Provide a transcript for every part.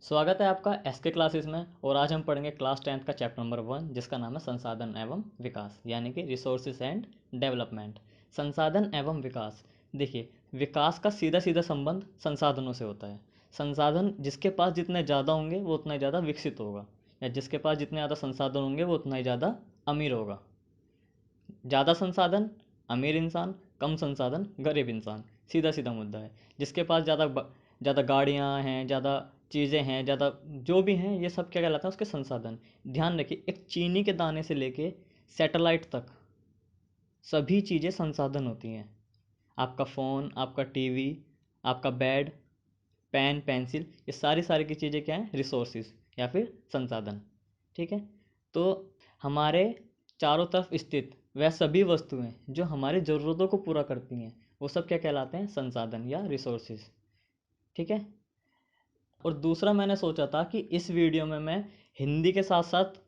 स्वागत है आपका एसके क्लासेस में। और आज हम पढ़ेंगे क्लास 10th का चैप्टर नंबर 1, जिसका नाम है संसाधन एवं विकास, यानी कि रिसोर्सेज एंड डेवलपमेंट। संसाधन एवं विकास। देखिए, विकास का सीधा सीधा संबंध संसाधनों से होता है। संसाधन जिसके पास जितने ज़्यादा होंगे वो उतना ही ज़्यादा विकसित होगा, या जिसके पास जितने ज़्यादा संसाधन होंगे वो उतना ही ज़्यादा अमीर होगा। ज़्यादा संसाधन अमीर इंसान, कम संसाधन गरीब इंसान। सीधा सीधा मुद्दा है। जिसके पास ज़्यादा गाड़ियाँ हैं, ज़्यादा चीज़ें हैं, ज़्यादा जो भी हैं, ये सब क्या कहलाता है? उसके संसाधन। ध्यान रखिए, एक चीनी के दाने से लेके सैटेलाइट तक सभी चीज़ें संसाधन होती हैं। आपका फ़ोन, आपका टीवी, आपका बेड, पेन, पेंसिल, ये सारी सारी की चीज़ें क्या हैं? रिसोर्सेज या फिर संसाधन। ठीक है। तो हमारे चारों तरफ स्थित वह सभी वस्तुएं जो हमारी ज़रूरतों को पूरा करती हैं, वो सब क्या कहलाते हैं? संसाधन या रिसोर्सेज। ठीक है। और दूसरा, मैंने सोचा था कि इस वीडियो में मैं हिंदी के साथ साथ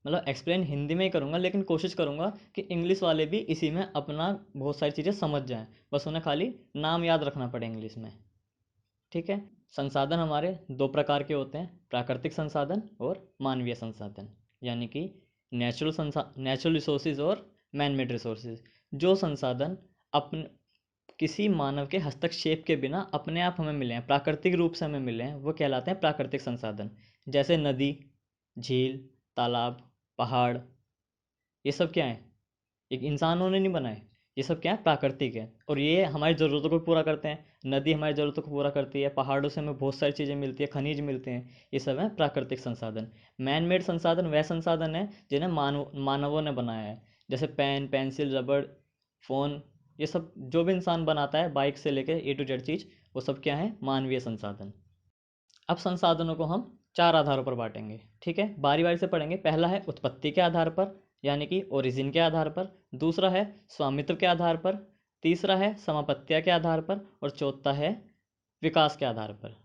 मतलब एक्सप्लेन हिंदी में ही करूँगा, लेकिन कोशिश करूँगा कि इंग्लिश वाले भी इसी में अपना बहुत सारी चीज़ें समझ जाएं। बस उन्हें खाली नाम याद रखना पड़े इंग्लिश में। ठीक है। संसाधन हमारे दो प्रकार के होते हैं, प्राकृतिक संसाधन और मानवीय संसाधन, यानी कि नेचुरल रिसोर्सेज और मैन मेड रिसोर्सेज। जो संसाधन अपने किसी मानव के हस्तक्षेप के बिना अपने आप हमें मिले हैं, प्राकृतिक रूप से हमें मिले हैं, वो कहलाते हैं प्राकृतिक संसाधन। जैसे नदी, झील, तालाब, पहाड़, ये सब क्या है? एक इंसानों ने नहीं बनाए। ये सब क्या है? प्राकृतिक है, और ये हमारी ज़रूरतों को पूरा करते हैं। नदी हमारी ज़रूरतों को पूरा करती है, पहाड़ों से हमें बहुत सारी चीज़ें मिलती है, खनिज मिलते हैं। ये सब है प्राकृतिक संसाधन। मैन मेड संसाधन वह संसाधन है जिन्हें मानवों ने बनाया है। जैसे पेन, पेंसिल, रबड़, फ़ोन, ये सब जो भी इंसान बनाता है, बाइक से लेकर ए टू जेड चीज़, वो सब क्या है? मानवीय संसाधन। अब संसाधनों को हम चार आधारों पर बांटेंगे। ठीक है, बारी बारी से पढ़ेंगे। पहला है उत्पत्ति के आधार पर, यानी कि ओरिजिन के आधार पर। दूसरा है स्वामित्व के आधार पर। तीसरा है समापत्तिया के आधार पर। और चौथा है विकास के आधार पर।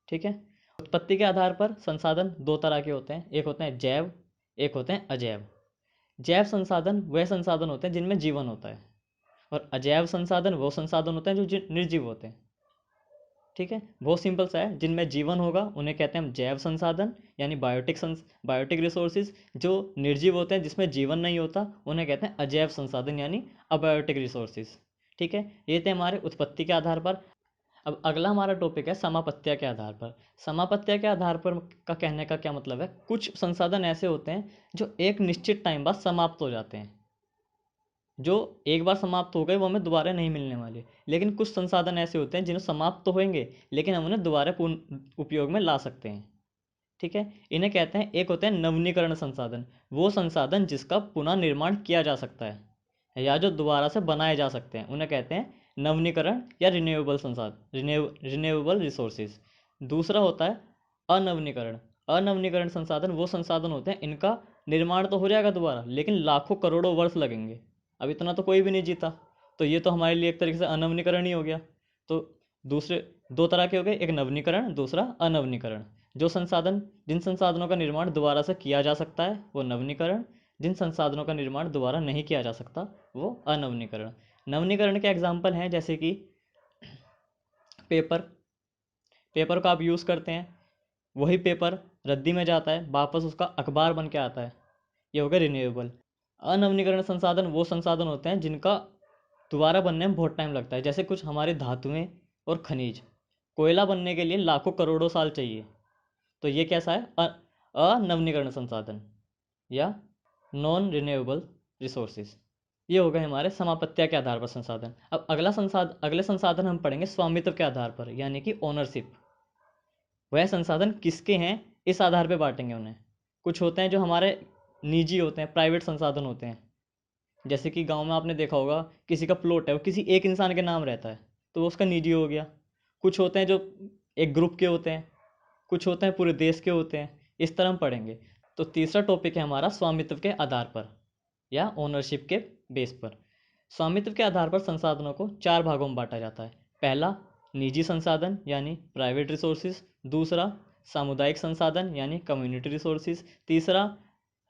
ठीक है। उत्पत्ति के आधार पर संसाधन दो तरह के होते हैं, एक होते हैं जैव, एक होते हैं अजैव। जैव संसाधन वह संसाधन होते हैं जिनमें जीवन होता है, और अजैव संसाधन वो संसाधन होते हैं जो निर्जीव होते हैं। ठीक है, बहुत सिंपल सा है। जिनमें जीवन होगा उन्हें कहते हैं हम जैव संसाधन, यानी बायोटिक रिसोर्सेज। जो निर्जीव होते हैं, जिसमें जीवन नहीं होता, उन्हें कहते हैं अजैव संसाधन, यानी अबायोटिक रिसोर्सेज। ठीक है, ये थे हमारे उत्पत्ति के आधार पर। अब अगला हमारा टॉपिक है समापत्तिया के आधार पर। समापत्तिया के आधार पर का कहने का क्या मतलब है? कुछ संसाधन ऐसे होते हैं जो एक निश्चित टाइम बाद समाप्त हो जाते हैं। जो एक बार समाप्त हो गए वो हमें दोबारा नहीं मिलने वाले। लेकिन कुछ संसाधन ऐसे होते हैं जिन्हें समाप्त तो होंगे, लेकिन हम उन्हें दोबारा पूर्ण उपयोग में ला सकते हैं। ठीक है, इन्हें कहते हैं, एक होते हैं नवीनीकरण संसाधन। वो संसाधन जिसका पुनः निर्माण किया जा सकता है या जो दोबारा से बनाए जा सकते हैं, उन्हें कहते हैं नवीनीकरण या रिन्यूएबल रिसोर्सेज। दूसरा होता है अनवीनीकरण। अनवीनीकरण संसाधन वो संसाधन होते हैं इनका निर्माण तो हो जाएगा दोबारा, लेकिन लाखों करोड़ों वर्ष लगेंगे। अब इतना तो कोई भी नहीं जीता, तो ये तो हमारे लिए एक तरीके से अनवीनीकरण ही हो गया। तो दूसरे दो तरह के हो गए, एक नवीनीकरण, दूसरा अनवीनीकरण। जो संसाधन जिन संसाधनों का निर्माण दोबारा से किया जा सकता है वो नवीनीकरण, जिन संसाधनों का निर्माण दोबारा नहीं किया जा सकता वो अनवीनीकरण। नवीनीकरण के एग्जाम्पल हैं जैसे कि पेपर। पेपर का आप यूज़ करते हैं, वही पेपर रद्दी में जाता है, वापस उसका अखबार बन के आता है। ये हो गया रिन्यूएबल। अनवीनीकरण संसाधन वो संसाधन होते हैं जिनका दोबारा बनने में बहुत टाइम लगता है, जैसे कुछ हमारी धातुएं और खनिज। कोयला बनने के लिए लाखों करोड़ों साल चाहिए, तो ये कैसा है? अनवीनीकरण संसाधन या नॉन रिन्यूएबल रिसोर्सेज। ये हो गए हमारे समापत्तिया के आधार पर संसाधन। अब अगले संसाधन हम पढ़ेंगे स्वामित्व के आधार पर, यानी कि ओनरशिप। वह संसाधन किसके हैं, इस आधार पर बांटेंगे उन्हें। कुछ होते हैं जो हमारे निजी होते हैं, प्राइवेट संसाधन होते हैं। जैसे कि गांव में आपने देखा होगा, किसी का प्लॉट है, वो किसी एक इंसान के नाम रहता है, तो वो उसका निजी हो गया। कुछ होते हैं जो एक ग्रुप के होते हैं, कुछ होते हैं पूरे देश के होते हैं। इस तरह हम पढ़ेंगे। तो तीसरा टॉपिक है हमारा स्वामित्व के आधार पर या ओनरशिप के बेस पर। स्वामित्व के आधार पर संसाधनों को चार भागों में बांटा जाता है। पहला निजी संसाधन यानी प्राइवेट रिसोर्सेज। दूसरा सामुदायिक संसाधन यानी कम्युनिटी रिसोर्सेज। तीसरा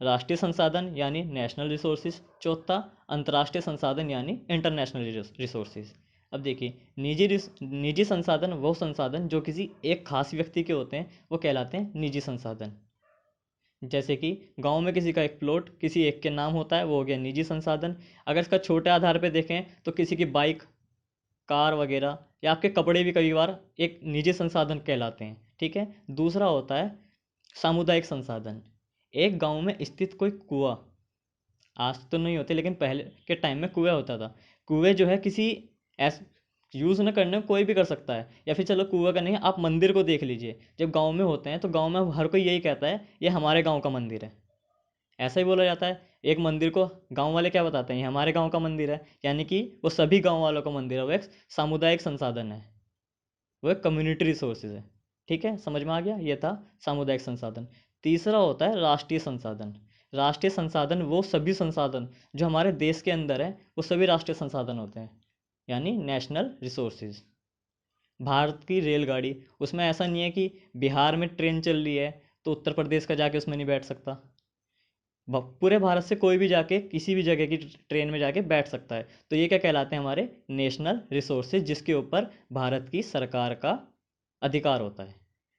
राष्ट्रीय संसाधन यानी नेशनल रिसोर्सेज। चौथा अंतर्राष्ट्रीय संसाधन यानी इंटरनेशनल रिसोर्सेज। अब देखिए, निजी संसाधन वो संसाधन जो किसी एक खास व्यक्ति के होते हैं, वो कहलाते हैं निजी संसाधन। जैसे कि गांव में किसी का एक प्लॉट किसी एक के नाम होता है, वो हो गया निजी संसाधन। अगर इसका छोटे आधार पे देखें तो किसी की बाइक, कार वगैरह या आपके कपड़े भी कई बार एक निजी संसाधन कहलाते हैं। ठीक है। दूसरा होता है सामुदायिक संसाधन। एक गांव में स्थित कोई कुआं, आज तो नहीं होते लेकिन पहले के टाइम में कुएं होता था। कुएं जो है किसी ऐस यूज़ न करने को कोई भी कर सकता है, या फिर चलो कुआं का नहीं है, आप मंदिर को देख लीजिए। जब गांव में होते हैं तो गांव में हर कोई यही कहता है ये हमारे गांव का मंदिर है, ऐसा ही बोला जाता है। एक मंदिर को गांव वाले क्या बताते हैं, ये हमारे गांव का मंदिर है, यानी कि वो सभी गांव वालों का मंदिर है। वो एक सामुदायिक संसाधन है, वो एक कम्युनिटी रिसोर्सेज है। ठीक है, समझ में आ गया। ये था सामुदायिक संसाधन। तीसरा होता है राष्ट्रीय संसाधन। राष्ट्रीय संसाधन वो सभी संसाधन जो हमारे देश के अंदर है, वो सभी राष्ट्रीय संसाधन होते हैं, यानी नेशनल रिसोर्सेज। भारत की रेलगाड़ी, उसमें ऐसा नहीं है कि बिहार में ट्रेन चल रही है तो उत्तर प्रदेश का जाके उसमें नहीं बैठ सकता। पूरे भारत से कोई भी जाके किसी भी जगह की ट्रेन में जाके बैठ सकता है। तो ये क्या कहलाते हैं, हमारे नेशनल रिसोर्सेज, जिसके ऊपर भारत की सरकार का अधिकार होता है।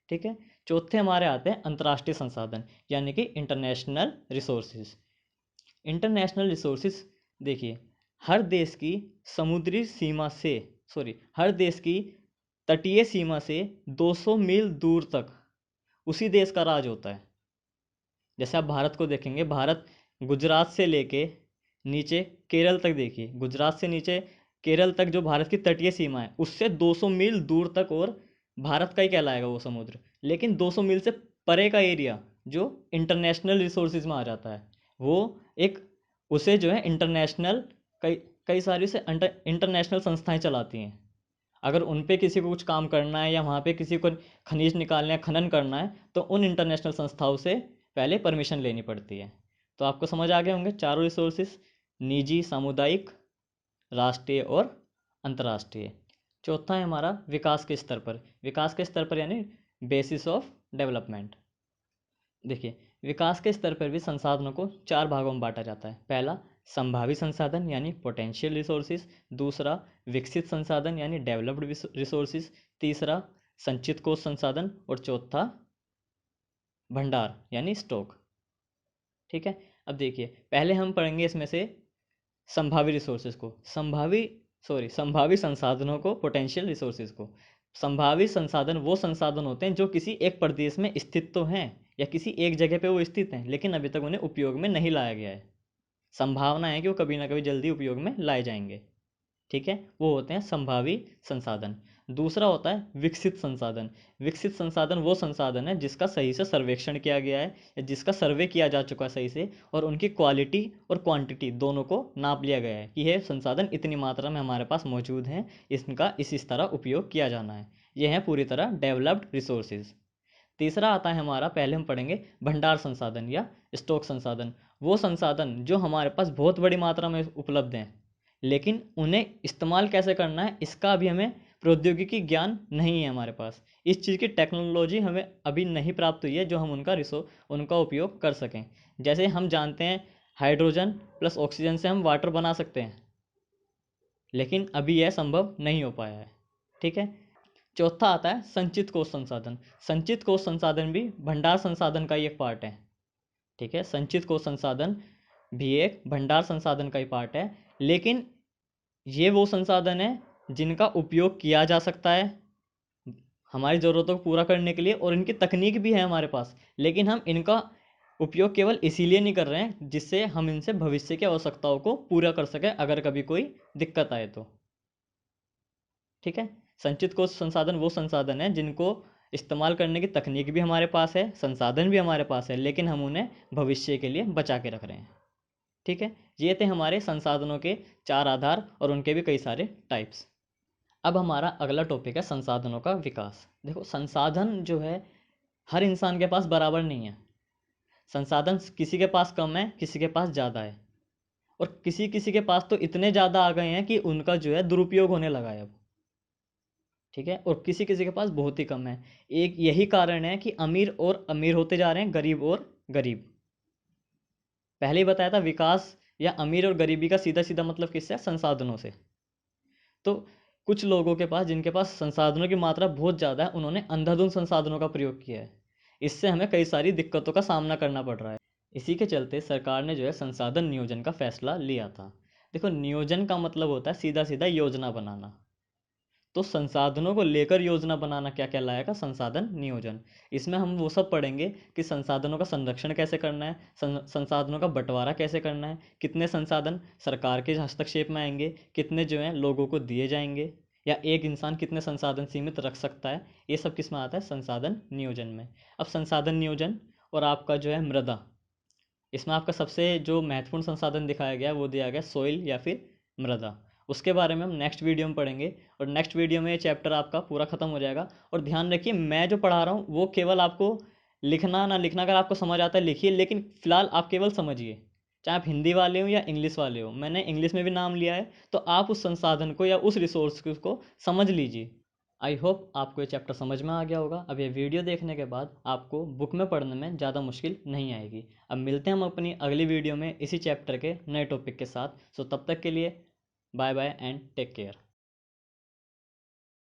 ठीक है। चौथे हमारे आते हैं अंतर्राष्ट्रीय संसाधन, यानी कि इंटरनेशनल रिसोर्सेज। इंटरनेशनल रिसोर्सेज देखिए, हर देश की समुद्री सीमा से, सॉरी, हर देश की तटीय सीमा से 200 मील दूर तक उसी देश का राज होता है। जैसे आप भारत को देखेंगे, भारत गुजरात से लेके नीचे केरल तक, देखिए गुजरात से नीचे केरल तक जो भारत की तटीय सीमा है, उससे 200 मील दूर तक और भारत का ही कहलाएगा वो समुद्र। लेकिन 200 मील से परे का एरिया जो इंटरनेशनल रिसोर्सेज में आ जाता है, वो एक, उसे जो है इंटरनेशनल, कई कई सारी से इंटरनेशनल संस्थाएं चलाती हैं। अगर उन पे किसी को कुछ काम करना है या वहाँ पे किसी को खनिज निकालना है, खनन करना है, तो उन इंटरनेशनल संस्थाओं से पहले परमिशन लेनी पड़ती है। तो आपको समझ आ गए होंगे चारों रिसोर्सेज, निजी, सामुदायिक, राष्ट्रीय और अंतर्राष्ट्रीय। चौथा है हमारा विकास के स्तर पर। विकास के स्तर पर यानी बेसिस ऑफ डेवलपमेंट। देखिए, विकास के स्तर पर भी संसाधनों को चार भागों में बांटा जाता है। पहला संभावी संसाधन यानी पोटेंशियल रिसोर्सेज, दूसरा विकसित संसाधन यानी डेवलप्ड रिसोर्सेज, तीसरा संचित कोष संसाधन, और चौथा भंडार यानी स्टॉक। ठीक है। अब देखिए, पहले हम पढ़ेंगे इसमें से संभावी रिसोर्सेज को, संभावी संसाधनों को, पोटेंशियल रिसोर्सेज को। संभावी संसाधन वो संसाधन होते हैं जो किसी एक प्रदेश में स्थित तो हैं, या किसी एक जगह पे वो स्थित हैं, लेकिन अभी तक उन्हें उपयोग में नहीं लाया गया है। संभावना है कि वो कभी ना कभी जल्दी उपयोग में लाए जाएंगे। ठीक है, वो होते हैं संभावी संसाधन। दूसरा होता है विकसित संसाधन। विकसित संसाधन वो संसाधन है जिसका सही से सर्वेक्षण किया गया है, या जिसका सर्वे किया जा चुका है सही से, और उनकी क्वालिटी और क्वांटिटी दोनों को नाप लिया गया है कि यह संसाधन इतनी मात्रा में हमारे पास मौजूद हैं, इनका इस तरह उपयोग किया जाना है। ये हैं पूरी तरह डेवलप्ड रिसोर्सेज। तीसरा आता है हमारा, पहले हम पढ़ेंगे भंडार संसाधन या स्टॉक संसाधन। वो संसाधन जो हमारे पास बहुत बड़ी मात्रा में उपलब्ध हैं, लेकिन उन्हें इस्तेमाल कैसे करना है इसका अभी हमें प्रौद्योगिकी ज्ञान नहीं है हमारे पास। इस चीज़ की टेक्नोलॉजी हमें अभी नहीं प्राप्त हुई है जो हम उनका उपयोग कर सकें। जैसे हम जानते हैं हाइड्रोजन प्लस ऑक्सीजन से हम वाटर बना सकते हैं, लेकिन अभी यह संभव नहीं हो पाया है। ठीक है। चौथा आता है संचित कोष संसाधन। संचित कोष संसाधन भी भंडार संसाधन का ही एक पार्ट है। ठीक है, संचित कोष संसाधन भी एक भंडार संसाधन का ही पार्ट है, लेकिन ये वो संसाधन है जिनका उपयोग किया जा सकता है हमारी ज़रूरतों को पूरा करने के लिए, और इनकी तकनीक भी है हमारे पास, लेकिन हम इनका उपयोग केवल इसीलिए नहीं कर रहे हैं जिससे हम इनसे भविष्य की आवश्यकताओं को पूरा कर सकें अगर कभी कोई दिक्कत आए तो। ठीक है। संचित कोष संसाधन वो संसाधन है जिनको इस्तेमाल करने की तकनीक भी हमारे पास है, संसाधन भी हमारे पास है, लेकिन हम उन्हें भविष्य के लिए बचा के रख रहे हैं। ठीक है। ये थे हमारे संसाधनों के चार आधार, और उनके भी कई सारे टाइप्स। अब हमारा अगला टॉपिक है संसाधनों का विकास। देखो, संसाधन जो है हर इंसान के पास बराबर नहीं है। संसाधन किसी के पास कम है, किसी के पास ज़्यादा है, और किसी किसी के पास तो इतने ज़्यादा आ गए हैं कि उनका जो है दुरुपयोग होने लगा है अब। ठीक है। और किसी किसी के पास बहुत ही कम है। एक यही कारण है कि अमीर और अमीर होते जा रहे हैं, गरीब और गरीब। पहले ही बताया था, विकास या अमीर और गरीबी का सीधा सीधा मतलब किससे है, संसाधनों से। तो कुछ लोगों के पास, जिनके पास संसाधनों की मात्रा बहुत ज़्यादा है, उन्होंने अंधाधुंध संसाधनों का प्रयोग किया है। इससे हमें कई सारी दिक्कतों का सामना करना पड़ रहा है। इसी के चलते सरकार ने जो है संसाधन नियोजन का फैसला लिया था। देखो, नियोजन का मतलब होता है सीधा सीधा योजना बनाना। तो संसाधनों को लेकर योजना बनाना क्या कहलाएगा? संसाधन नियोजन। इसमें हम वो सब पढ़ेंगे कि संसाधनों का संरक्षण कैसे करना है, संसाधनों का बंटवारा कैसे करना है, कितने संसाधन सरकार के हस्तक्षेप में आएंगे, कितने जो हैं लोगों को दिए जाएंगे, या एक इंसान कितने संसाधन सीमित रख सकता है। ये सब किस में आता है? संसाधन नियोजन में। अब संसाधन नियोजन और आपका जो है मृदा, इसमें आपका सबसे जो महत्वपूर्ण संसाधन दिखाया गया है वो दिया गया सोइल या फिर मृदा। उसके बारे में हम नेक्स्ट वीडियो में पढ़ेंगे, और नेक्स्ट वीडियो में ये चैप्टर आपका पूरा खत्म हो जाएगा। और ध्यान रखिए, मैं जो पढ़ा रहा हूँ वो केवल आपको लिखना ना लिखना, अगर आपको समझ आता है लिखिए, लेकिन फिलहाल आप केवल समझिए। चाहे आप हिंदी वाले हो या इंग्लिश वाले हो, मैंने इंग्लिश में भी नाम लिया है, तो आप उस संसाधन को या उस रिसोर्स को समझ लीजिए। आई होप आपको ये चैप्टर समझ में आ गया होगा। अब ये वीडियो देखने के बाद आपको बुक में पढ़ने में ज़्यादा मुश्किल नहीं आएगी। अब मिलते हैं हम अपनी अगली वीडियो में इसी चैप्टर के नए टॉपिक के साथ। सो तब तक के लिए bye bye and take care.